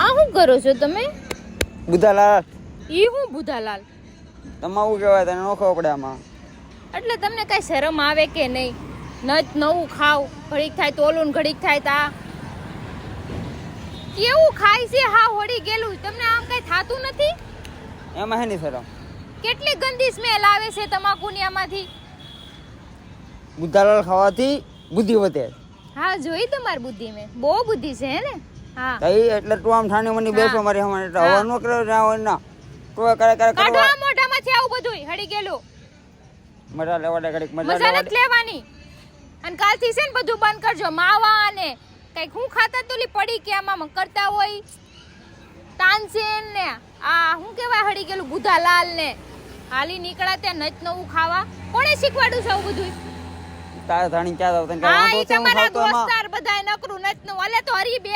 આ શું કરો છો તમે? બુધાલાલ ઈ હું બુધાલાલ? તમાવું કહેવાય, તને નો ખબર પડે આમાં. એટલે તમને કઈ શરમ આવે કે નહીં? નત નવું ખાવ, ઘડીક થાય તો ઓલું, ઘડીક થાય તા કેવું ખાય છે? હા હોડી ગયેલું. તમને આમ કઈ થાતું નથી? એમાં હે ની શરમ. કેટલી ગંદી સ્મેલ આવે છે તમાકુની આમાંથી. બુધાલાલ ખાવાથી બુદ્ધિ વધે. હા જોઈ તમારી બુદ્ધિ મેં, બહુ બુદ્ધિ છે હે ને? હા તઈ એટલે તું આમ ઠાણી મની બેસો મારી સામે, એટલે હવા નો કરે ના હોય ના. તું કરે કાઢો કરવા આ મોઢામાંથી આવું બધું હળી ગયેલું. મજા લેવા દે ઘડીક, મજા મજા લેવા નથી દે. લેવાની. અને કાલથી છે ને બધું બંધ કરજો. માવા અને કઈક હું ખાતા તોલી પડી કે આમાં કરતા હોય તાનસેન ને આ હું કેવાય હળી ગયેલું બુધાલાલ ને હાલી નીકળ્યા ત્યાં નચ નવું ખાવા. કોણે શીખવાડ્યું છે આવું બધું? તારે ધાણી ક્યાં જાવ તને હા કાંઈ ઈ વાંધો છે? હું તમારા ખાતો એમાં દોસ્તાર બધાય નકરું નચ નવું. અલે તો હરી બે